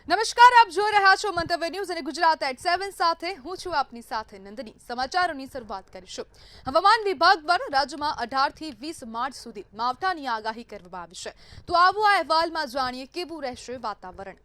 નમસ્કાર, આપ જોઈ રહ્યા છો મંતવ્ય ન્યૂઝ અને ગુજરાત એટ 7 સાથે હું છું આપની સાથે નંદની। સમાચારોની શરૂઆત કરીશું। હવામાન વિભાગ દ્વારા રાજ્યમાં 18 થી 20 માર્ચ સુધી માવઠાની આગાહી કરવામાં આવી છે। તો આવો આ અહેવાલમાં જાણીએ કેવું રહેશે વાતાવરણ।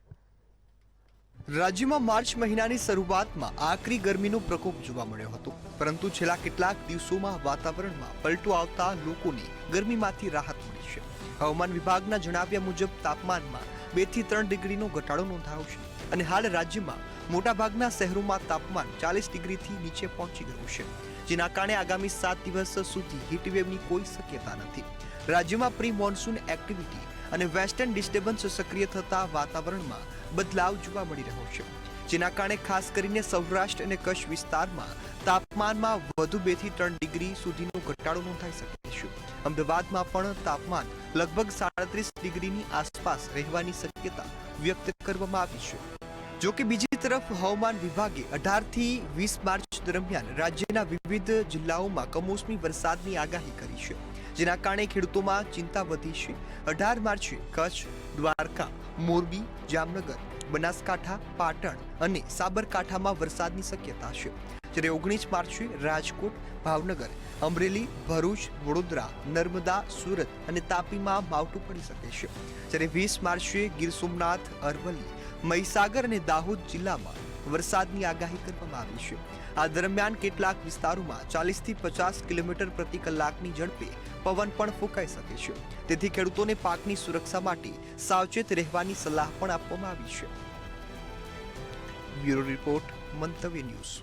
રાજ્યમાં માર્ચ મહિનાની શરૂઆતમાં આકરી ગરમીનો પ્રકોપ જોવા મળ્યો હતો, પરંતુ છેલ્લા કેટલાક દિવસોમાં વાતાવરણમાં પલટો આવતા લોકોને ગરમીમાંથી રાહત મળી છે। હવામાન વિભાગના જણાવ્યા મુજબ તાપમાનમાં 2 થી 3 ડિગ્રીનો ઘટાડો નોંધાયો છે અને હાલ રાજ્યમાં મોટાભાગના શહેરોમાં તાપમાન 40 ડિગ્રીથી નીચે પહોંચી ગયું છે, જેના કારણે આગામી 7 દિવસ સુધી હીટવેવની કોઈ શક્યતા નથી। રાજ્યમાં પ્રી મોન્સૂન એક્ટિવિટી અને વેસ્ટર્ન ડિસ્ટર્બન્સ સક્રિય થતા વાતાવરણમાં બદલાવ જોવા મળી રહ્યો છે, જેના કારણે ખાસ કરીને સૌરાષ્ટ્ર અને કચ્છ વિસ્તારમાં તાપમાનમાં વધુ 2 થી 3 ડિગ્રી સુધીનો ઘટાડો નોંધાઈ શકે છે। અમદાવાદમાં પણ તાપમાન લગભગ 37 ડિગ્રીની આસપાસ રહેવાની શક્યતા વ્યક્ત કરવામાં આવી છે। જો કે બીજી તરફ હવામાન વિભાગે 18 થી 20 માર્ચ દરમિયાન રાજ્યના વિવિધ જિલ્લાઓમાં કમોસમી વરસાદની આગાહી કરી છે, જેના કારણે ખેડૂતોમાં ચિંતા વધી છે। 18 માર્ચે કચ્છ, દ્વારકા, મોરબી, જામનગર, બનાસકાંઠા, પાટણ અને સાબરકાંઠામાં વરસાદની શક્યતા છે, જ્યારે 19 માર્ચે રાજકોટ, ભાવનગર, અમરેલી, ભરૂચ, વડોદરા, નર્મદા, સુરત અને તાપીમાં માવઠું પડી શકે છે, જ્યારે 20 માર્ચે ગીર સોમનાથ, અરવલ્લી, મહીસાગર અને દાહોદ જિલ્લામાં વરસાદની આગાહી કરવામાં આવી છે। આ દરમિયાન કેટલાક વિસ્તારોમાં 40 થી 50 કિલોમીટર પ્રતિ કલાકની ઝડપે પવન પણ ફૂંકાઈ શકે છે, તેથી ખેડૂતોને પાકની સુરક્ષા માટે સાવચેત રહેવાની સલાહ પણ આપવામાં આવી છે। બ્યુરો રિપોર્ટ, મંતવ્ય ન્યૂઝ।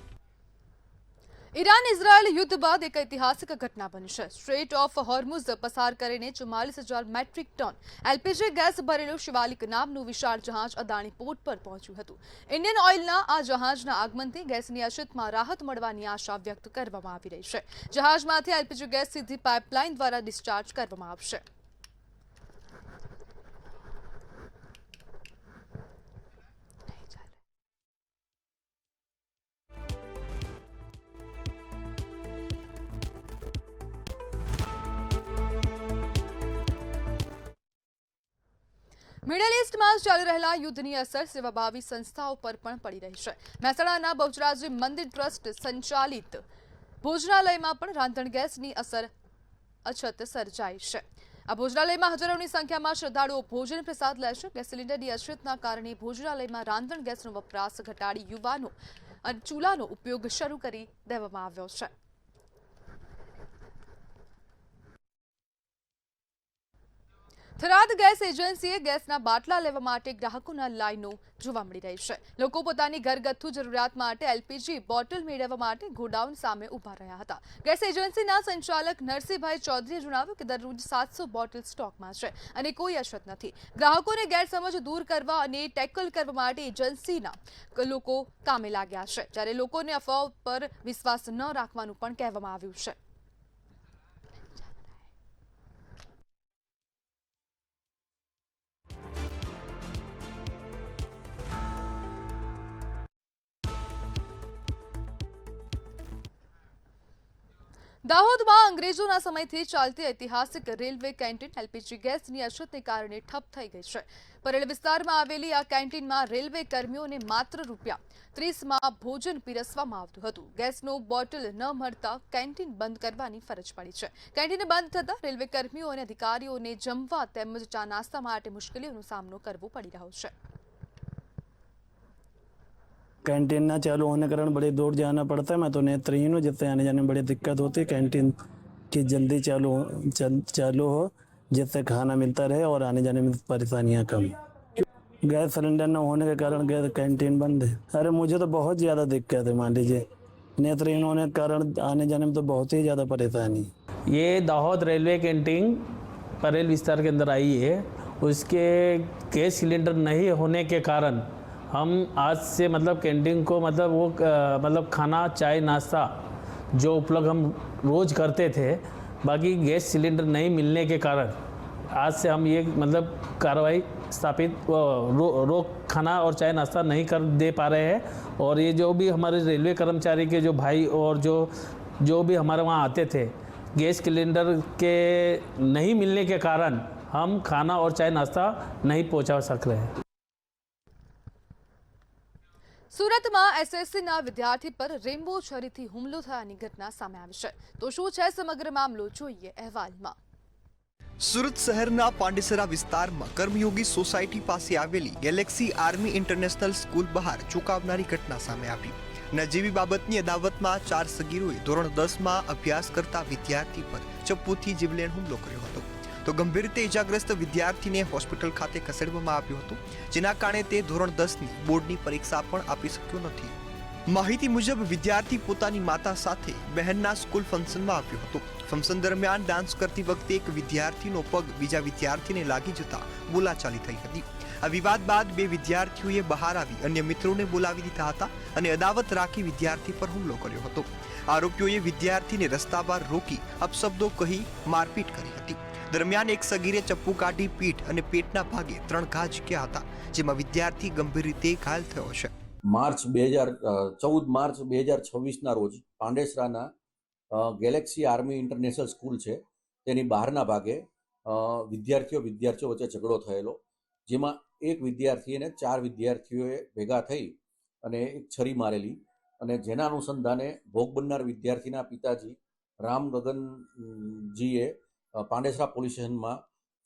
ઈરાન ઇઝરાયલ યુદ્ધ બાદ એક ઐતિહાસિક ઘટના બની છે। સ્ટ્રેટ ઓફ હોર્મુઝ પસાર કરીને 44,000 મેટ્રિક ટન એલપીજી ગેસ ભરેલું શિવાલિક નામનું વિશાળ જહાજ અદાણી પોર્ટ પર પહોંચ્યું હતું। ઇન્ડિયન ઓઇલના આ જહાજના આગમનથી ગેસની અછતમાં રાહત મળવાની આશા વ્યક્ત કરવામાં આવી રહી છે। જહાજમાંથી એલપીજી ગેસ સીધી પાઇપલાઇન દ્વારા ડિસ્ચાર્જ કરવામાં આવશે। મિડલ ઇસ્ટમાં ચાલી રહેલા યુદ્ધની અસર સેવાભાવી સંસ્થાઓ પર પણ પડી રહી છે। મહેસાણાના બહુચરાજી મંદિર ટ્રસ્ટ સંચાલિત ભોજનાલયમાં પણ રાંધણ ગેસની અછત સર્જાઈ છે। આ ભોજનાલયમાં હજારોની સંખ્યામાં શ્રદ્ધાળુઓ ભોજન પ્રસાદ લે છે। ગેસ સિલિન્ડરની અછતના કારણે ભોજનાલયમાં રાંધણ ગેસનો વપરાશ ઘટાડી યુવાનો અને ચૂલાનો ઉપયોગ શરૂ કરી દેવામાં આવ્યો છે। થરાદ ગેસ એજન્સીએ ગેસના બાટલા લેવા માટે ગ્રાહકોના લાઈનો જોવા મળી રહી છે। લોકો પોતાની ઘરગથ્થુ જરૂરિયાત માટે એલપીજી બોટલ મેળવવા માટે ગોડાઉન સામે ઉભા રહ્યા હતા। ગેસ એજન્સીના સંચાલક નરસિંહભાઈ ચૌધરીએ જણાવ્યું કે દરરોજ 700 બોટલ સ્ટોકમાં છે અને કોઈ અછત નથી। ગ્રાહકોને ગેરસમજ દૂર કરવા અને ટેકલ કરવા માટે એજન્સીના લોકો કામે લાગ્યા છે, જ્યારે લોકોને અફવાઓ પર વિશ્વાસ ન રાખવાનું પણ કહેવામાં આવ્યું છે। દાહોદમાં અંગ્રેજોના સમયથી ચાલતી ઐતિહાસિક રેલવે કેન્ટીન એલપીજી ગેસની અછતને કારણે ઠપ થઈ ગઈ છે। પરેલ વિસ્તારમાં આવેલી આ કેન્ટીનમાં રેલવે કર્મીઓને માત્ર ₹30માં ભોજન પીરસવામાં આવતું હતું। ગેસનો બોટલ ન મળતા કેન્ટીન બંધ કરવાની ફરજ પડી છે। કેન્ટીન બંધ થતા રેલવે કર્મીઓ અને અધિકારીઓને જમવા તેમજ ચા નાસ્તા માટે મુશ્કેલીઓનો સામનો કરવો પડી રહ્યો છે। कैंटीन ना चालू होने के कारण बड़ी दूर जाना पड़ता है। मैं तो नेत्रहीन हूँ, जिससे आने जाने में बड़ी दिक्कत होती है। कैंटीन की जल्दी चालू हो जिससे खाना मिलता रहे और आने जाने में परेशानियाँ कम। गैस सिलेंडर न होने के कारण गैस कैंटीन बंद है। अरे मुझे तो बहुत ज़्यादा दिक्कत है, मान लीजिए नेत्रहीन होने के कारण आने जाने में तो बहुत ही ज़्यादा परेशानी। ये दाहोद रेलवे कैंटीन परेल विस्तार के अंदर आई है। उसके गैस सिलेंडर नहीं होने के कारण हम आज से मतलब कैंटीन को मतलब खाना, चाय, नाश्ता जो उपलब्ध हम रोज़ करते थे, बाकी गैस सिलेंडर नहीं मिलने के कारण आज से हम ये मतलब कार्रवाई स्थापित रोक खाना और चाय नाश्ता नहीं कर दे पा रहे हैं। और ये जो भी हमारे रेलवे कर्मचारी के जो भाई और जो भी हमारे वहाँ आते थे, गैस सिलेंडर के नहीं मिलने के कारण हम खाना और चाय नाश्ता नहीं पहुँचा सक रहे हैं। સુરતમાં એસએસસીના વિદ્યાર્થી પર રેમ્બો છરીથી હુમલો થયાની ઘટના સામે આવી છે. તો શું છે સમગ્ર મામલો, જોઈએ અહેવાલમાં. સુરત શહેરના પાંડેસરા વિસ્તારમાં કર્મયોગી સોસાયટી પાસે આવેલી ગેલેક્સી આર્મી ઇન્ટરનેશનલ સ્કૂલ બહાર ચોંકાવનારી ઘટના સામે આવી. નજીવી બાબતની અદાવતમાં 4 સગીરોએ ધોરણ 10માં અભ્યાસ કરતા વિદ્યાર્થી પર ચપ્પુથી જીવલેણ હુમલો કર્યો હતો. તો ગંભીર રીતે ઇજાગ્રસ્ત વિદ્યાર્થીને હોસ્પિટલ ખાતે ખસેડવામાં આવ્યો હતો, જેના કારણે તે ધોરણ 10ની બોર્ડની પરીક્ષા પણ આપી શક્યો નથી. માહિતી મુજબ વિદ્યાર્થી પોતાની માતા સાથે બહેનના સ્કૂલ ફંક્શનમાં આવ્યો હતો. ફંક્શન દરમિયાન ડાન્સ કરતી વખતે એક વિદ્યાર્થીનો પગ બીજા વિદ્યાર્થીને લાગી જતા બોલાચાલી થઈ હતી. આ વિવાદ બાદ 2 વિદ્યાર્થીઓએ બહાર આવી અન્ય મિત્રોને બોલાવી દીધા હતા અને અદાવત રાખી વિદ્યાર્થી પર હુમલો કર્યો હતો. આરોપીઓએ વિદ્યાર્થીને રસ્તા પર રોકી અપશબ્દો કહી મારપીટ કરી હતી. દરમિયાન એક સગીરે ચપ્પુ કાઢી પીઠ અને પેટના ભાગે 3 ઘા ઝીક્યા હતા, જેમાં વિદ્યાર્થી ગંભીર રીતે ઘાયલ થયો છે. 14 માર્ચ 2026ના રોજ પાંડેસરાના ગેલેક્સી આર્મી ઇન્ટરનેશનલ સ્કૂલ છે તેની બહારના ભાગે વિદ્યાર્થીઓ વચ્ચે ઝઘડો થયેલો, જેમાં એક વિદ્યાર્થીને 4 વિદ્યાર્થીઓએ ભેગા થઈ અને એક છરી મારેલી, અને જેના અનુસંધાને ભોગ બનનાર વિદ્યાર્થીના પિતાજી રામ ગગનજીએ પાંડેસરા પોલીસ સ્ટેશનમાં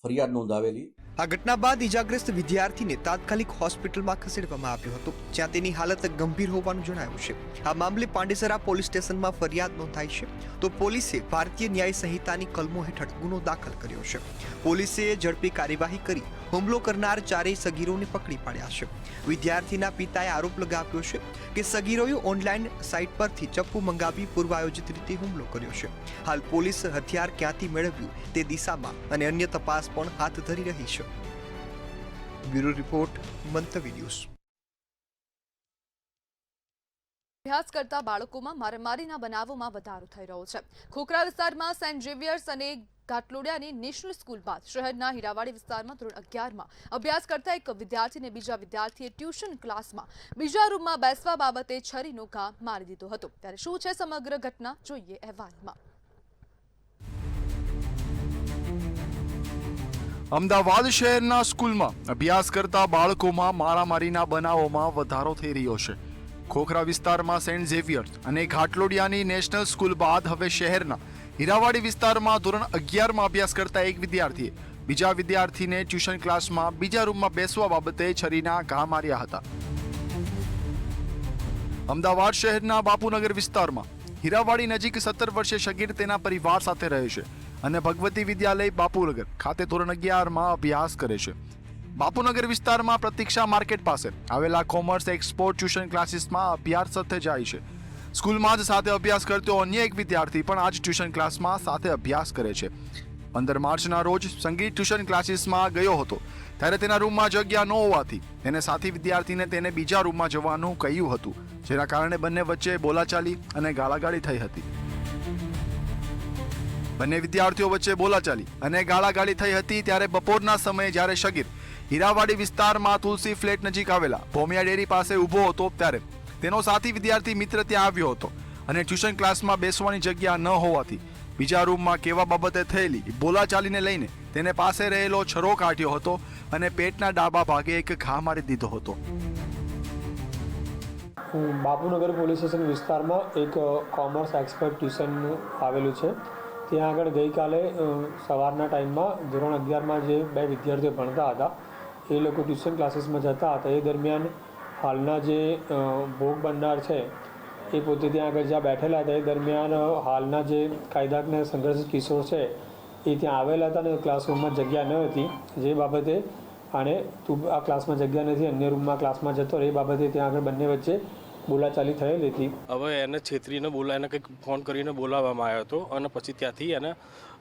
ફરિયાદ નોંધાવેલી. આ ઘટના બાદ ઇજાગ્રસ્ત વિદ્યાર્થીને તાત્કાલિક હોસ્પિટલમાં ખસેડવામાં આવ્યો હતો, જ્યાં તેની હાલત ગંભીર હોવાનું જણાયું છે. આ મામલે પાંડેસરા પોલીસ સ્ટેશનમાં ફરિયાદ નોંધાઈ છે, તો પોલીસે ભારતીય ન્યાય સંહિતાની કલમો હેઠળ ગુનો દાખલ કર્યો છે. પોલીસે ઝડપી કાર્યવાહી કરી હુમલો કરનાર 4 સગીરોને પકડી પાડ્યા છે. વિદ્યાર્થીના પિતાએ આરોપ લગાવ્યો છે કે સગીરોએ ઓનલાઈન સાઇટ પરથી ચપ્પુ મંગાવી પૂર્વાયોજિત રીતે હુમલો કર્યો છે. હાલ પોલીસ હથિયાર ક્યાંથી મેળવ્યું તે દિશામાં અને અન્ય તપાસ પણ હાથ ધરી રહી છે. બ્યુરો રિપોર્ટ, મંતવ્ય ન્યૂઝ. અભ્યાસ કરતા બાળકોમાં મારામારીના બનાવોમાં વધારો થઈ રહ્યો છે. ખોખરા વિસ્તારમાં સેન્ટ ઝેવિયર્સ અને ઘાટલોડિયાની નેશનલ સ્કૂલ બાદ શહેરના હીરાવાડી વિસ્તારમાં ધોરણ 11માં અભ્યાસ કરતા એક વિદ્યાર્થીને બીજા વિદ્યાર્થીએ ટ્યુશન ક્લાસમાં બીજા રૂમમાં બેસવા બાબતે છરીનો ઘા મારી દીધો હતો. ત્યારે શું છે સમગ્ર ઘટના, જોઈએ અહેવાલમાં. અમદાવાદ શહેરના સ્કૂલમાં અભ્યાસ કરતા બાળકોમાં મારામારીના બનાવોમાં વધારો થઈ રહ્યો છે. ખોખરા વિસ્તારમાં સેન્ટ ઝેવિયર્સ અને ઘાટલોડિયાની નેશનલ સ્કૂલ બાદ હવે શહેરના હીરાવાડી વિસ્તારમાં ધોરણ 11માં અભ્યાસ કરતા એક વિદ્યાર્થીએ બીજા વિદ્યાર્થીને ટ્યુશન ક્લાસમાં બીજા રૂમમાં બેસવા બાબતે છરીના ઘા માર્યા હતા. અમદાવાદ શહેરના બાપુનગર વિસ્તારમાં હીરાવાડી નજીક 17 વર્ષીય સગીર તેના પરિવાર સાથે રહે છે અને ભગવતી વિદ્યાલય બાપુનગર ખાતે ધોરણ 11માં અભ્યાસ કરે છે. બાપુનગર વિસ્તારમાં પ્રતીક્ષા માર્કેટ પાસે આવેલા કોમર્સ એક્સપોર્ટ ટ્યુશન ક્લાસીસમાં અભ્યાસ સાથે જાય છે. સ્કૂલમાં જ સાથે અભ્યાસ કરતો અન્ય એક વિદ્યાર્થી પણ આ જ ટ્યુશન ક્લાસમાં સાથે અભ્યાસ કરે છે. 15 માર્ચના રોજ સંગીત ટ્યુશન ક્લાસીસમાં ગયો હતો, ત્યારે તેના રૂમમાં જગ્યા ન હોવાથી તેને સાથી વિદ્યાર્થીને તેને બીજા રૂમમાં જવાનું કહ્યું હતું, જેના કારણે બંને વચ્ચે બોલાચાલી અને ગાળાગાળી થઈ હતી. બંને વિદ્યાર્થીઓ વચ્ચે બોલાચાલી અને ગાળાગાળી થઈ હતી ત્યારે બપોરના સમયે જ્યારે સગીર હીરાવાડી વિસ્તારમાં તુલસી ફ્લેટ નજીક આવેલા ભોમિયા ડેરી પાસે ઊભો હતો, ત્યારે તેનો સાથી વિદ્યાર્થી મિત્ર ત્યાં આવ્યો હતો અને ટ્યુશન ક્લાસમાં બેસવાની જગ્યા ન હોવાથી બીજા રૂમમાં કેવા બાબતે થયેલી બોલાચાલીને લઈને તેને પાસે રહેલો છરો કાઢ્યો હતો અને પેટના ડાબા ભાગે એક ઘા મારી દીધો હતો. બાપુનગર પોલીસ સ્ટેશન વિસ્તારમાં એક કોમર્સ એક્સપર્ટ ટ્યુશન આવેલું છે. ત્યાં આગળ ગઈકાલે સવારના ટાઈમમાં ધોરણ 11માં જે 2 વિદ્યાર્થીઓ ભણતા હતા એ લોકો ટ્યુશન ક્લાસીસમાં જતા હતા. એ દરમિયાન હાલના જે ભોગ બનનાર છે એ પોતે ત્યાં આગળ જ્યાં બેઠેલા હતા એ દરમિયાન હાલના જે કાયદાકીય સંઘર્ષિત કિશોર છે એ ત્યાં આવેલા હતા અને ક્લાસરૂમમાં જગ્યા ન હતી, જે બાબતે આને તું આ ક્લાસમાં જગ્યા નથી, અન્ય રૂમમાં ક્લાસમાં જતો રહે, એ બાબતે ત્યાં આગળ બંને વચ્ચે બોલાચાલી થયેલી હતી. હવે એને છેતરીને એને કંઈક ફોન કરીને બોલાવવામાં આવ્યો હતો અને પછી ત્યાંથી એને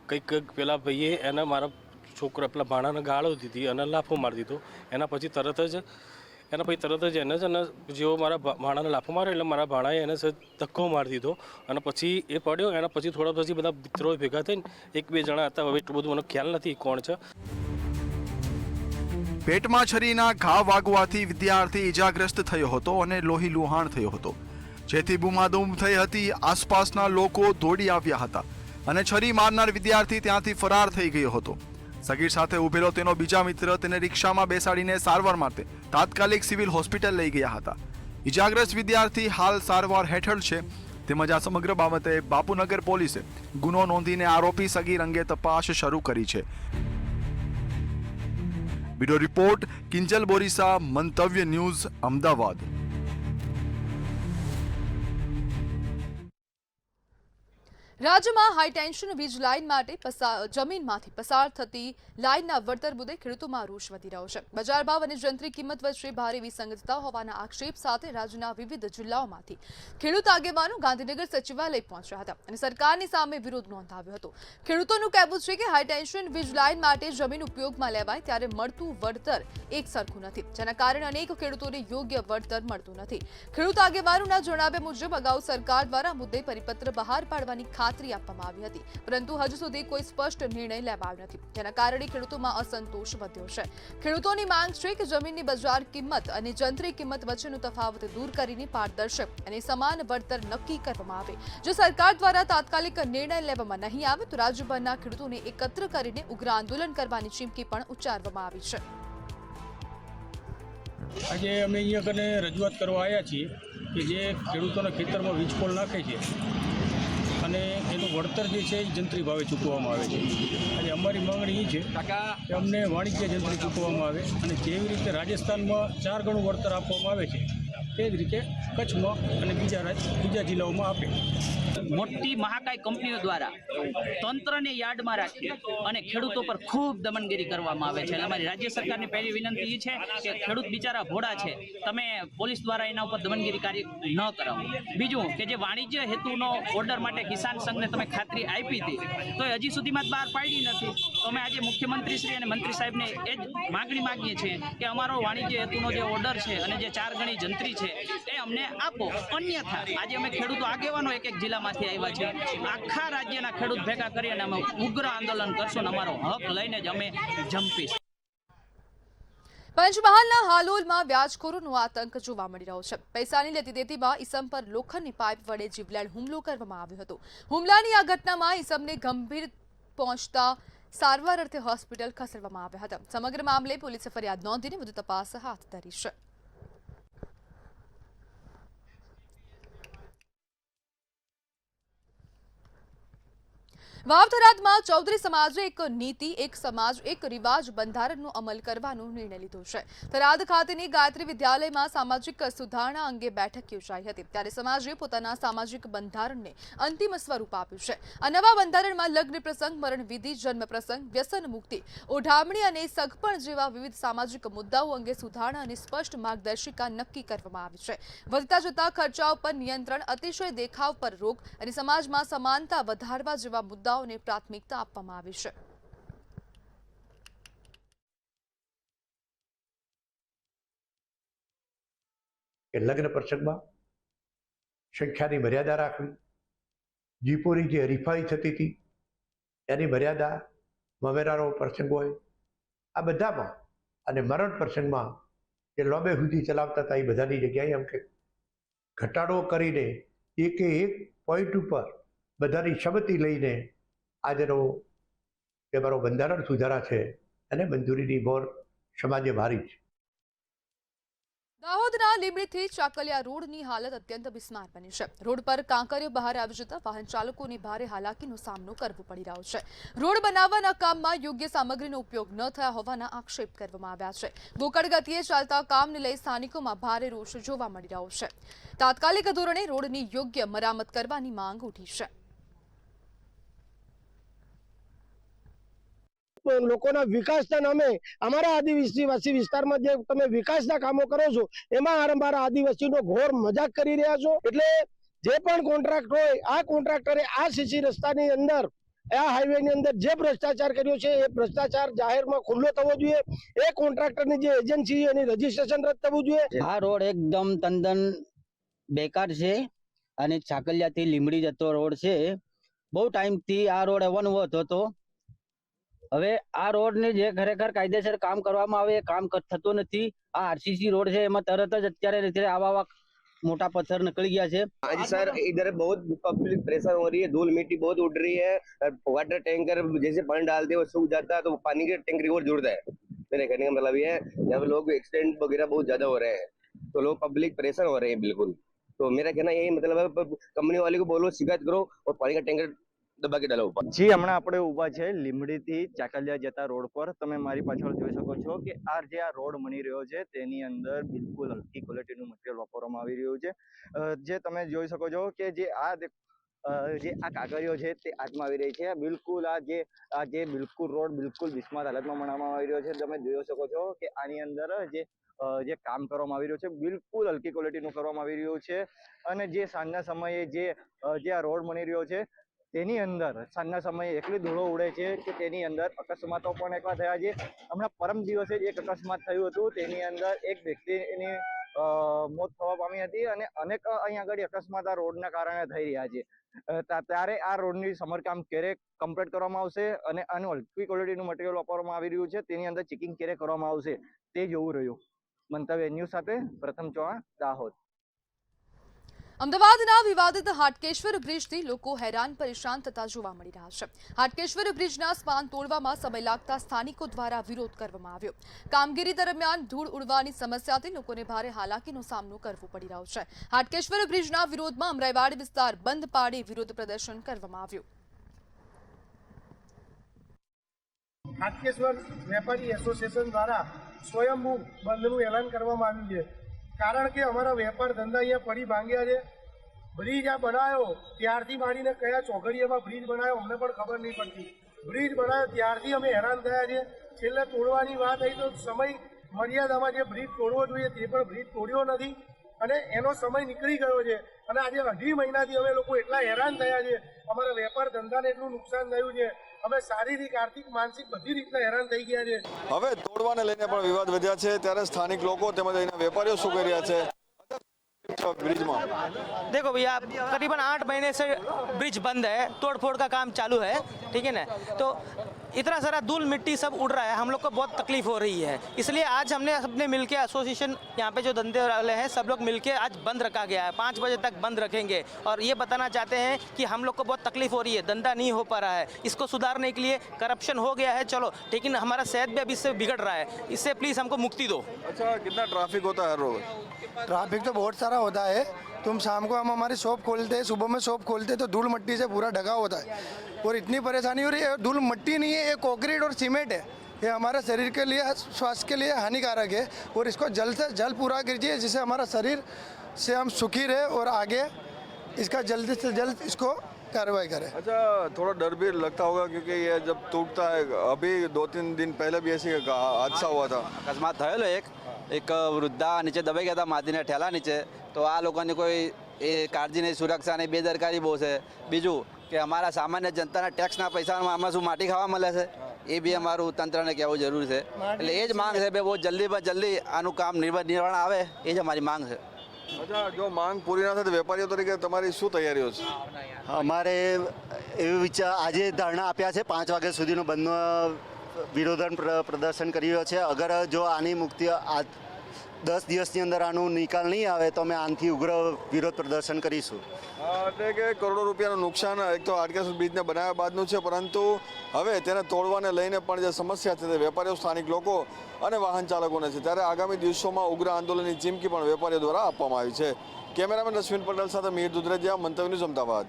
કંઈક પેલા ભાઈએ એને મારા છોકરા પેલા ભાણાને ગાળો દીધી અને લાફો મારી દીધો. એના પછી તરત જ એને જ જેવો મારા ભાણાને લાફો માર્યો એટલે મારા ભાણાએ એને ધક્કો મારી દીધો અને પછી એ પડ્યો. એના પછી થોડા પછી બધા મિત્રો ભેગા થઈને 1-2 જણા હતા, હવે એટલું બધું મને ખ્યાલ નથી કોણ છે. પેટમાં છરીના ઘા વાગવાથી વિદ્યાર્થી ઇજાગ્રસ્ત થયો હતો અને લોહી લુહાણ થયો હતો, જેથી બૂમાબૂમ થઈ હતી. આસપાસના લોકો દોડી આવ્યા હતા અને છરી મારનાર વિદ્યાર્થી ત્યાંથી ફરાર થઈ ગયો હતો. સગીર સાથે ઉભેલો તેનો બીજા મિત્ર તેને રિક્ષામાં બેસાડીને સારવાર માટે તાત્કાલિક સિવિલ હોસ્પિટલ લઈ ગયા હતા. ઇજાગ્રસ્ત વિદ્યાર્થી હાલ સારવાર હેઠળ છે। તેમજ આ સમગ્ર બાબતે બાપુનગર પોલીસે ગુનો નોંધીને આરોપી સગીર અંગે તપાસ શરૂ કરી છે। બ્યુરો રિપોર્ટ કિંજલ બોરીસા, મંતવ્ય ન્યૂઝ, અમદાવાદ। રાજ્યમાં હાઈ ટેન્શન વીજ લાઇન માટે જમીનમાંથી પસાર થતી લાઇનના વળતર મુદ્દે ખેડૂતોમાં રોષ વધી રહ્યો છે। બજાર ભાવ અને જંત્રી કિંમત વચ્ચે ભારે વિસંગતતા હોવાના આક્ષેપ સાથે રાજ્યના વિવિધ જિલ્લાઓમાંથી ખેડૂત આગેવાનો ગાંધીનગર સચિવાલય પહોંચ્યા હતા અને સરકારની સામે વિરોધ નોંધાવ્યો હતો। ખેડૂતોનું કહેવું છે કે હાઈ ટેન્શન વીજ લાઇન માટે જમીન ઉપયોગમાં લેવાય ત્યારે મળતું વળતર એક સરખું નથી, જેના કારણે અનેક ખેડૂતોને યોગ્ય વળતર મળતું નથી। ખેડૂત આગેવાનોના જણાવ્યા મુજબ અગાઉ સરકાર દ્વારા મુદ્દે પરિપત્ર બહાર પાડવાની ખાતરી આપવામાં આવી હતી, પરંતુ હજુ સુધી કોઈ સ્પષ્ટ નિર્ણય લેવાયો નથી, જેના કારણે ખેડૂતોમાં અસંતોષ વધ્યો છે। ખેડૂતોની માંગ છે કે જમીનની બજાર કિંમત અને જંત્રી કિંમત વચ્ચેનો તફાવત દૂર કરીને પારદર્શક અને સમાન વળતર નક્કી કરવામાં આવે। જો સરકાર દ્વારા તાત્કાલિક નિર્ણય લેવામાં નહીં આવે તો રાજ્યભરના ખેડૂતોને એકત્ર કરીને ઉગ્ર આંદોલન કરવાની ચીમકી પણ ઉચ્ચારવામાં આવી છે। આજે અમે અહીંયા કને રજૂઆત કરવા આવ્યા છીએ કે જે ખેડૂતોના ખેતરમાં વીજ પોલ નાખે છે અને એનું વળતર જે છે એ જંત્રી ભાવે ચૂકવવામાં આવે છે। અને અમારી માંગણી એ છે કે અમને વાણિજ્ય જંત્રી ચૂકવવામાં આવે અને જેવી રીતે રાજસ્થાનમાં 4 ગણું વળતર આપવામાં આવે છે તે જ રીતે કચ્છમાં અને બીજા જિલ્લાઓમાં આપે। મોટી મહાકાય કંપનીઓ દ્વારા તંત્રને યાર્ડમાં રાખી અને ખેડૂતો પર ખૂબ દમનગીરી કરવામાં આવે છે। અમારી રાજ્ય સરકારની પહેલી વિનંતી એ છે કે ખેડૂત બિચારા ભોળા છે, તમે પોલીસ દ્વારા એના ઉપર દમનગીરી કાર્ય ન કરાવો। બીજું કે જે વાણિજ્ય હેતુનો ઓર્ડર માટે કિસાન સંઘને તમે ખાતરી આપી હતી તો એ હજી સુધીમાં બહાર પાડી નથી। તો અમે આજે મુખ્યમંત્રી શ્રી અને મંત્રી સાહેબને એ જ માગણી માગીએ છીએ કે અમારો વાણિજ્ય હેતુનો જે ઓર્ડર છે અને જે 4 ગણી જંત્રી છે એ અમને આપો, અન્યથા આજે અમે ખેડૂતો આગેવાનો એક જિલ્લામાંથી આવ્યા છે, આખા રાજ્યના ખેડૂત ભેગા કરી અને અમે ઉગ્ર આંદોલન કરશું અને અમારો હક લઈને જ અમે જંપીશું। પંચમહાલના હાલોલમાં વ્યાજખોરોનો આતંક જોવા મળી રહ્યો છે। પૈસાની લેતી દેતીમાં ઈસમ પર લોખંડની પાઇપ વડે જીવલેણ હુમલો કરવામાં આવ્યો હતો। હુમલાની આ ઘટનામાં ઈસમને ગંભીર પહોંચતા સારવાર અર્થે હોસ્પિટલ ખસેડવામાં આવ્યા હતા। સમગ્ર મામલે પોલીસે ફરિયાદ નોંધીને વધુ તપાસ હાથ ધરી છે। વાવથરાદમાં ચૌધરી સમાજે એક નીતિ એક સમાજ એક રિવાજ બંધારણનો અમલ કરવાનો નિર્ણય લીધો છે। થરાદ ખાતેની ગાયત્રી વિદ્યાલયમાં સામાજિક સુધારણા અંગે બેઠક યોજાઈ હતી, ત્યારે સમાજે પોતાના સામાજિક બંધારણને અંતિમ સ્વરૂપ આપ્યું છે। આ નવા બંધારણમાં લગ્ન પ્રસંગ, મરણ વિધિ, જન્મ પ્રસંગ, વ્યસન મુક્તિ, ઓઢામણી અને સગપણ જેવા વિવિધ સામાજિક મુદ્દાઓ અંગે સુધારણા અને સ્પષ્ટ માર્ગદર્શિકા નક્કી કરવામાં આવી છે। વધતા જતા ખર્ચાઓ પર નિયંત્રણ, અતિશય દેખાવ પર રોક અને સમાજમાં સમાનતા વધારવા જેવા મુદ્દાઓને પ્રાથમિકતા આપવામાં આવી છે। લગ્ન પ્રસંગમાં સંખ્યાની મર્યાદા રાખવી, જીપોની જે હરીફાઈ થતી હતી એની મર્યાદા, મવેરાનો પ્રસંગ હોય આ બધામાં, અને મરણ પ્રસંગમાં જે લોબે સુધી ચલાવતા હતા એ બધાની જગ્યાએ એમ કે ઘટાડો કરીને એક પોઈન્ટ ઉપર બધાની સંમતિ લઈને આજનો જે મારો બંધારણ સુધારા છે અને મંજૂરીની મોર સમાજે મારી છે। દાહોદના લીંબડીથી ચાકલિયા રોડની હાલત અત્યંત બિસ્માર બની છે। રોડ પર કાંકરીઓ બહાર આવી જતા વાહન ચાલકોને ભારે હાલાકીનો સામનો કરવો પડી રહ્યો છે। રોડ બનાવવાના કામમાં યોગ્ય સામગ્રીનો ઉપયોગ ન થયા હોવાના આક્ષેપ કરવામાં આવ્યા છે। બોકડ ગતિએ ચાલતા કામને લઈ સ્થાનિકોમાં ભારે રોષ જોવા મળી રહ્યો છે। તાત્કાલિક ધોરણે રોડની યોગ્ય મરામત કરવાની માંગ ઉઠી છે। લોકોના વિકાસના નામે અમારા આદિવાસી વિસ્તારમાં જે તમે વિકાસના કામો કરો છો એમાં વારંવાર આદિવાસીનો ઘોર મજાક કરી રહ્યા છો। એટલે જે પણ કોન્ટ્રાક્ટ હોય આ કોન્ટ્રાક્ટરે આ સીસી રસ્તાની અંદર આ હાઈવેની અંદર જે ભ્રષ્ટાચાર કર્યો છે એ ભ્રષ્ટાચાર જાહેરમાં ખુલ્લો થવો જોઈએ। એ કોન્ટ્રાક્ટરની જે એજન્સી એની રજીસ્ટ્રેશન રદ થવું જોઈએ। આ રોડ એકદમ તદ્દન બેકાર છે અને ચાકલિયાથી લીંબડી જતો રોડ છે। બહુ ટાઈમથી આ રોડ અવનવત હતો। હવે આ રોડને જે ખરેખર કાયદેસર કામ કરવામાં આવે એ કામ થતું નથી। આ આરસીસી રોડ છે એમાં તરત જ અત્યારે આવા मोटा पत्थर निकल गया है। हाँ जी सर, इधर बहुत पब्लिक प्रेशर हो रही है, धूल मिट्टी बहुत उड़ रही है। वाटर टैंकर जैसे पानी डालते हैं वो सूख जाता है तो पानी के टैंकर और जुड़ता है। मेरे कहने का मतलब ये है यहाँ पे लोग एक्सीडेंट वगैरह बहुत ज्यादा हो रहे हैं। तो लोग पब्लिक परेशान हो रहे हैं बिल्कुल। तो मेरा कहना यही मतलब है, कंपनी वाले को बोलो शिकायत करो और पानी का टैंकर दबा के डालो ऊपर। જી હમણાં આપણે ઊભા છે લીંબડીથી ચાકલિયા જતા રોડ પર. તમે મારી પાછળ જોઈ શકો છો કે જે આ રોડ બની રહ્યો છે તેની અંદર બિલકુલ હલકી ક્વોલિટીનું મટીરિયલ વાપરવામાં આવી રહ્યું છે. જે તમે જોઈ શકો છો કે જે આ કાગળિયો છે તે હાથમાં આવી રહી છે. બિલકુલ આ જે બિલકુલ રોડ બિલકુલ બિસ્માર હાલતમાં બનાવવામાં આવી રહ્યો છે. તમે જોઈ શકો છો કે આની અંદર જે કામ કરવામાં આવી રહ્યું છે બિલકુલ હલકી ક્વોલિટીનું કરવામાં આવી રહ્યું છે. અને જે સાંજના સમયે જે આ રોડ બની રહ્યો છે તેની અંદર સાંજના સમયે એટલી ધૂળો ઉડે છે કે તેની અંદર અકસ્માતો પણ એકવાર થયા છે. હમણાં પરમ દિવસે જ એક અકસ્માત થયું હતું, તેની અંદર એક વ્યક્તિની મોત થવા પામી હતી અને અનેક અહીં આગળ અકસ્માત આ રોડના કારણે થઈ રહ્યા છે. ત્યારે આ રોડની સમારકામ ક્યારે કમ્પ્લીટ કરવામાં આવશે અને આનું હલકી ક્વોલિટીનું મટીરિયલ વાપરવામાં આવી રહ્યું છે તેની અંદર ચેકિંગ ક્યારે કરવામાં આવશે તે જોવું રહ્યું. મંતવ્ય ન્યૂઝ સાથે પ્રથમ ચૌહાણ, દાહોદ. અમદાવાદના વિવાદિત હાટકેશ્વર બ્રિજથી લોકો હેરાન પરેશાન થતા જોવા મળી રહ્યા છે. હાટકેશ્વર બ્રિજના સ્પાન તોડવામાં સમય લાગતા સ્થાનિકો દ્વારા વિરોધ કરવામાં આવ્યો. કામગીરી દરમિયાન ધૂળ ઉડવાની સમસ્યાથી લોકોને ભારે હાલાકીનો સામનો કરવો પડી રહ્યો છે. હાટકેશ્વર બ્રિજના વિરોધમાં અમરાઈવાડી વિસ્તાર બંધ પાડી વિરોધ પ્રદર્શન કરવામાં આવ્યું. હાટકેશ્વર વેપારી એસોસિએશન દ્વારા સ્વયંભૂ બંધનું એલાન કરવામાં આવ્યું છે. કારણ કે અમારા વેપાર ધંધા અહીંયા પડી ભાંગ્યા છે. બ્રિજ આ બનાવ્યો ત્યારથી માંડીને કયા ચોઘડિયામાં બ્રિજ બનાવ્યો અમને પણ ખબર નહીં પડતી. બ્રિજ બનાવ્યો ત્યારથી અમે હેરાન થયા છે. છેલ્લે તોડવાની વાત આવી તો સમય મર્યાદામાં જે બ્રિજ તોડવો જોઈએ તે પણ બ્રિજ તોડ્યો નથી અને એનો સમય નીકળી ગયો છે. અને આજે 2.5 મહિનાથી અમે લોકો એટલા હેરાન થયા છે, અમારા વેપાર ધંધાને એટલું નુકસાન થયું છે, અમે શારીરિક આર્થિક માનસિક બધી રીતના હેરાન થઈ ગયા છે. હવે તોડવાને લઈને પણ વિવાદ વધ્યા છે, ત્યારે સ્થાનિક લોકો તેમજ અહીંના વેપારીઓ શું કરી રહ્યા છે? ब्रिज में देखो भैया करीबन 8 महीने से ब्रिज बंद है, तोड़ फोड़ का काम चालू है, ठीक है ना. तो इतना सारा धूल मिट्टी सब उड़ रहा है, हम लोग को बहुत तकलीफ हो रही है. इसलिए आज हमने सबने मिलके एसोसिएशन यहाँ पे जो धंधे वाले हैं सब लोग मिलके आज बंद रखा गया है. 5 बजे तक बंद रखेंगे और ये बताना चाहते हैं कि हम लोग को बहुत तकलीफ हो रही है, धंधा नहीं हो पा रहा है. इसको सुधारने के लिए करप्शन हो गया है चलो, लेकिन हमारा सेहत भी अभी इससे बिगड़ रहा है. इससे प्लीज़ हमको मुक्ति दो. अच्छा, कितना ट्रैफिक होता है हर रोज? ट्रैफिक तो बहुत सारा होता है. तुम शाम को हम हमारी शॉप खोलते हैं, सुबह में शॉप खोलते हैं तो धूल मट्टी से पूरा ढका होता है और इतनी परेशानी हो रही है. धूल मट्टी नहीं है, ये कंक्रीट और सीमेंट है. ये हमारे शरीर के लिए, स्वास्थ्य के लिए हानिकारक है और इसको जल्द से जल्द पूरा कीजिए जिससे हमारा शरीर से हम सुखी रहे और आगे इसका जल्द से जल्द इसको कार्रवाई करें. अच्छा, थोड़ा डर भी लगता होगा क्योंकि ये जब टूटता है, अभी 2-3 दिन पहले भी ऐसी हादसा हुआ था. અકસ્માત થયેલો એક વૃદ્ધા નીચે દબાઈ ગયા હતા માદીના ઠેલા નીચે. તો આ લોકોની કોઈ એ કાળજી નહીં, સુરક્ષાની બેદરકારી બહુ છે. બીજું કે અમારા સામાન્ય જનતાના ટેક્સના પૈસામાં આમાં શું માટી ખાવા મળે છે એ બી અમારું તંત્રને કહેવું જરૂરી છે. એટલે એ જ માંગ છે કે બહુ જલ્દીમાં જલ્દી આનું કામ નિવારણ આવે, એ જ અમારી માંગ છે. अच्छा, जो मांग पूरी ना થાય તો વેપારીઓ તરીકે તમારી શું તૈયારીઓ છે? અમારે એવી વિચાર આજે ધરણા આપ્યા છે, 5 વાગ્યા સુધીનો બંધ વિરોધન પ્રદર્શન કરી રહ્યો છે. અગર જો આની મુક્તિ 10 દિવસની અંદર આનો નિકાલ નહીં આવે તો અમે આનાથી ઉગ્ર વિરોધ પ્રદર્શન કરીશું. એટલે કે કરોડો રૂપિયાનું નુકસાન એક તો હાટકેશ્વર બ્રિજને બનાવ્યા બાદનું છે, પરંતુ હવે તેને તોડવાને લઈને પણ જે સમસ્યા છે તે વેપારીઓ, સ્થાનિક લોકો અને વાહન ચાલકોને છે. ત્યારે આગામી દિવસોમાં ઉગ્ર આંદોલનની ચીમકી પણ વેપારીઓ દ્વારા આપવામાં આવી છે. કેમેરામેન રશ્મિન પટેલ સાથે મીર દુધરેજા, મંતવ્ય ન્યૂઝ, અમદાવાદ.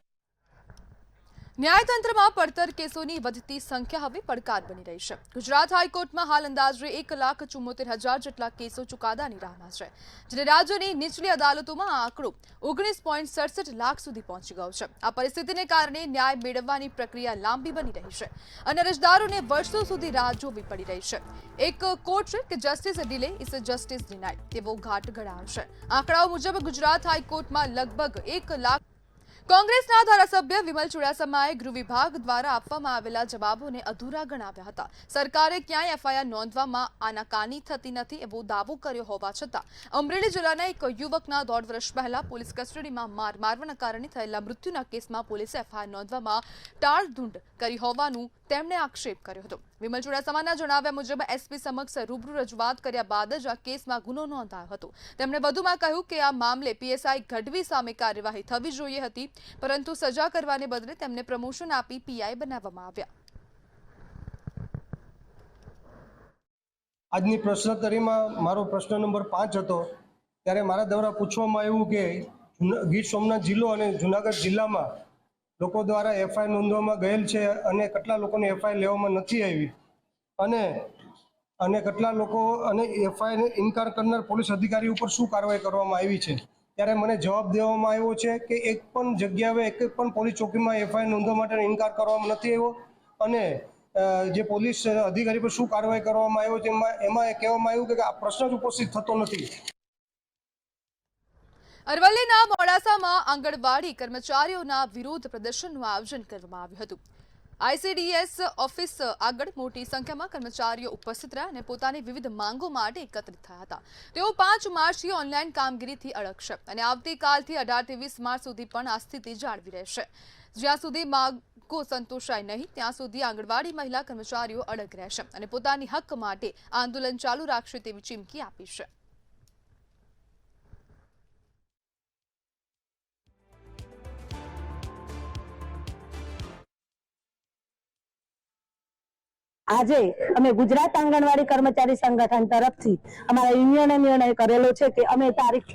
ન્યાયતંત્રમાં પડતર કેસોની વધતી સંખ્યા હવે પડકાર બની રહી છે. ગુજરાત હાઈકોર્ટમાં હાલ અંદાજે 1,74,000 જેટલા કેસો ચુકાદાની રાહમાં છે, જ્યારે રાજ્યની નીચલી અદાલતોમાં આ આંકડો 19.67 લાખ સુધી પહોંચી ગયો છે. આ પરિસ્થિતિને કારણે ન્યાય મેળવવાની પ્રક્રિયા લાંબી બની રહી છે અને અરજદારોને વર્ષો સુધી રાહ જોવી પડી રહી છે. એક કોટ છે કે justice delay is justice denied, તેવો ઘાટ ગણાયો છે. આંકડાઓ મુજબ ગુજરાત હાઈકોર્ટમાં લગભગ 1 લાખ. કોંગ્રેસના ધારાસભ્ય વિમલ ચુડાસમાએ ગૃહ વિભાગ દ્વારા આપવામાં આવેલા જવાબોને અધૂરા ગણાવ્યા હતા. સરકારે ક્યાંય એફઆઈઆર નોંધવામાં આનાકાની થતી નથી એવો દાવો કર્યો હોવા છતાં અમરેલી જિલ્લાના એક યુવકના 1.5 વર્ષ પહેલા પોલીસ કસ્ટડીમાં માર મારવાના કારણે થયેલા મૃત્યુના કેસમાં પોલીસે એફઆઈઆર નોંધવામાં ટાળધૂંડ કરી હોવાનું તેમણે આક્ષેપ કર્યો હતો. વિમલ ચુડાસમાના જણાવ્યા મુજબ એસપી સમક્ષ રૂબરૂ રજૂઆત કર્યા બાદ જ આ કેસમાં ગુનો નોંધાયો હતો. તેમણે વધુમાં કહ્યું કે આ મામલે પીએસઆઈ ગઢવી સામે કાર્યવાહી થવી જોઈએ હતી, પરંતુ સજા કરવાને બદલે તેમને પ્રમોશન આપી પીઆઈ બનાવવામાં આવ્યા. આજની પ્રશ્નોત્તરીમાં મારો પ્રશ્ન નંબર 5 હતો ત્યારે મારા દ્વારા પૂછવામાં આવ્યું કે ગીર સોમનાથ જિલ્લો અને જુનાગઢ જિલ્લામાં લોકો દ્વારા એફઆઈઆર નોંધવામાં ગયેલ છે અને કેટલા લોકોને એફઆઈઆર લેવામાં નથી આવી અને કેટલા લોકો અને એફઆઈઆર ઇનકાર કરનાર પોલીસ અધિકારી ઉપર શું કાર્યવાહી કરવામાં આવી છે। ત્યારે મને જવાબ દેવામાં આવ્યો છે કે એક પણ જગ્યાએ એક પણ પોલીસ ચોકીમાં એફઆઈઆર નોંધવા માટે ઇનકાર કરવામાં નથી આવ્યો અને જે પોલીસ અધિકારી પર શું કાર્યવાહી કરવામાં આવ્યો છે એમાં કહેવામાં આવ્યું કે આ પ્રશ્ન જ ઉપસ્થિત થતો નથી। અરવલ્લીના મોડાસામાં આંગણવાડી કર્મચારીઓના વિરોધ પ્રદર્શનનું આયોજન કરવામાં આવ્યું હતું। આઈસીડીએસ ઓફિસ આગળ મોટી સંખ્યામાં કર્મચારીઓ ઉપસ્થિત રહ્યા અને પોતાની વિવિધ માંગો માટે એકત્રિત થયા હતા। તેઓ 5 માર્ચથી ઓનલાઈન કામગીરીથી અડગશે અને આવતીકાલથી 18 થી 20 માર્ચ સુધી પણ આ સ્થિતિ જાળવી રહેશે। જ્યાં સુધી માંગો સંતોષાય નહીં ત્યાં સુધી આંગણવાડી મહિલા કર્મચારીઓ અડગ રહેશે અને પોતાની હક માટે આંદોલન ચાલુ રાખશે તેવી ચીમકી આપી છે। આજે અમે ગુજરાત આંગણવાડી કર્મચારી સંગઠન તરફથી અમારા યુનિયને નિર્ણય કરેલો છે કે અમે તારીખ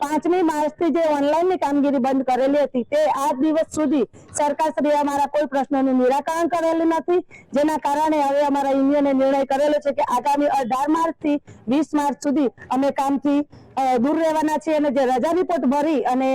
5મી માર્ચથી જે ઓનલાઈનની કામગીરી બંધ કરેલી હતી તે આજ દિવસ સુધી સરકારશ્રીએ અમારા કોઈ પ્રશ્નોનું નિરાકરણ કરેલું નથી, જેના કારણે હવે અમારા યુનિયને નિર્ણય કરેલો છે કે આગામી 18 માર્ચથી 20 માર્ચ સુધી અમે કામથી દૂર રહેવાના છીએ અને જે રજા રિપોર્ટ ભરી અને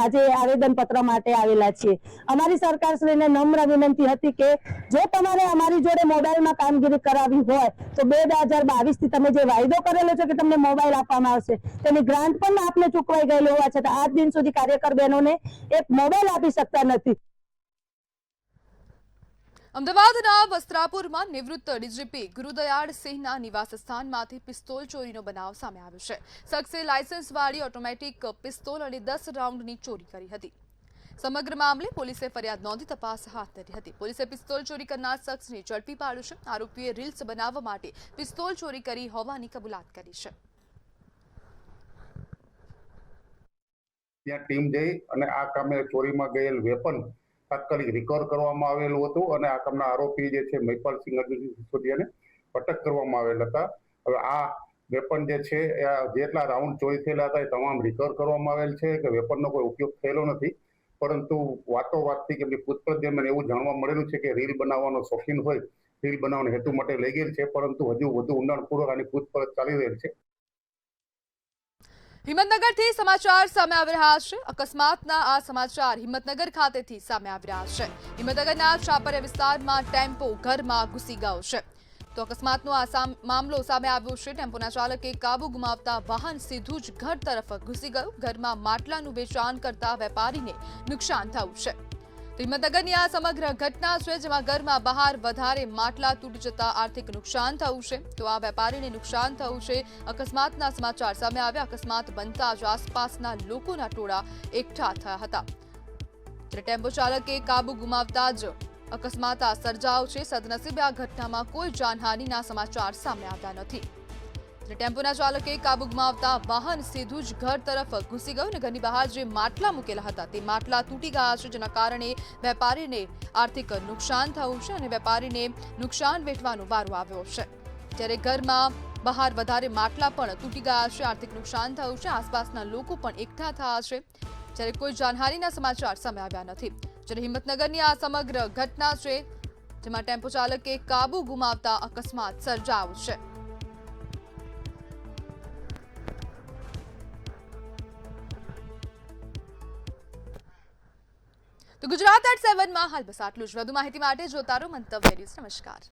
આજે આવેદનપત્ર માટે આવેલા છીએ। અમારી સરકારશ્રીને નમ્ર વિનંતી હતી કે જો તમારે અમારી જોડે મોબાઈલમાં કામગીરી કરાવી હોય તો 2022 થી તમે જે વાયદો કરેલો છે કે તમને મોબાઈલ આપવામાં આવશે તેની ગ્રાન્ટ પણ આપને ચૂકવાઈ ગયેલી હોવા છતાં આજ દિન સુધી કાર્યકર બહેનોને એક મોબાઈલ આપી શકતા નથી। અમદાવાદના વસ્ત્રાપુરમાં નિવૃત્ત ડીજીપી ગુરુદયાળ સિંહના નિવાસ સ્થાનમાંથી પિસ્તોલ ચોરીનો બનાવ સામે આવ્યો છે। શખ્સે લાયસન્સવાળી ઓટોમેટિક પિસ્તોલ અને 10 રાઉન્ડની ચોરી કરી હતી। સમગ્ર મામલે પોલીસે ફરિયાદ નોંધી તપાસ હાથ ધરી હતી। પોલીસે પિસ્તોલ ચોરી કરનાર શખ્સને ઝડપી પાડ્યો છે। આરોપીએ રીલ્સ બનાવવા માટે પિસ્તોલ ચોરી કરી હોવાની કબૂલાત કરી છે। ત્યાં ટીમ જઈ અને આ કામે ચોરીમાં ગયેલ વેપન તાત્કાલિક રિકવર કરવામાં આવેલું હતું અને આ કામના આરોપી જે છે મહિપાલસિંહ અર્જુનસિંહ સિસોદિયાને અટક કરવામાં આવેલ હતા। હવે આ વેપન જે છે જેટલા રાઉન્ડ ચોરી થયેલા હતા એ તમામ રિકવર કરવામાં આવેલ છે કે વેપનનો કોઈ ઉપયોગ થયેલો નથી, પરંતુ વાતોવાતથી કે પૂછપરછ દરમિયાન એવું જાણવા મળેલું છે કે રીલ બનાવવાનો શોખીન હોય, રીલ બનાવવાના હેતુ માટે લઈ ગયેલ છે, પરંતુ હજુ વધુ ઊંડાણપૂર્વક આની પૂછપરછ ચાલી રહેલ છે। હિંમતનગરથી સમાચાર સામે આવી રહ્યા છે। અકસ્માતના આ સમાચાર હિંમતનગર ખાતેથી સામે આવી રહ્યા છે। હિંમતનગરના છાપરિયા વિસ્તારમાં ટેમ્પો ઘરમાં ઘૂસી ગયો છે તો અકસ્માતનો આ મામલો સામે આવ્યો છે। ટેમ્પોના ચાલકે કાબુ ગુમાવતા વાહન સીધું જ ઘર તરફ ઘૂસી ગયું। ઘરમાં માટલાનું વેચાણ કરતા વેપારીને નુકસાન થયું છે। હિંમતનગરની આ સમગ્ર ઘટના છે જેમાં ઘરમાં બહાર વધારે માટલા તૂટી જતા આર્થિક નુકસાન થયું છે તો આ વેપારીને નુકસાન થયું છે। અકસ્માતના સમાચાર સામે આવ્યા। અકસ્માત બનતા જ આસપાસના લોકોના ટોળા એકઠા થયા હતા ત્યારે ટેમ્પો ચાલકે કાબુ ગુમાવતા જ અકસ્માત સર્જાયો છે। સદનસીબે આ ઘટનામાં કોઈ જાનહાનિના સમાચાર સામે આવ્યા નથી। ટેમ્પોના ચાલકે કાબુ ગુમાવતા વાહન સીધું જ ઘર તરફ ઘૂસી ગયું અને ઘરની બહાર જે માટલા મૂકેલા હતા તે માટલા તૂટી ગયા છે જેના કારણે વેપારીને આર્થિક નુકસાન થયું છે અને વેપારીને નુકસાન વેઠવાનો વારો આવ્યો છે। ત્યારે ઘરમાં બહાર વધારે માટલા પણ તૂટી ગયા છે, આર્થિક નુકસાન થયું છે। આસપાસના લોકો પણ એકઠા થયા છે જ્યારે કોઈ જાનહાનિના સમાચાર સામે આવ્યા નથી। જ્યારે હિંમતનગરની આ સમગ્ર ઘટના છે જેમાં ટેમ્પો ચાલકે કાબુ ગુમાવતા અકસ્માત સર્જાયો છે। તો ગુજરાત@7 માં હાલ બસ આટલું જ। વધુ માહિતી માટે જોતા રહો મંતવ્ય ન્યૂઝ। નમસ્કાર।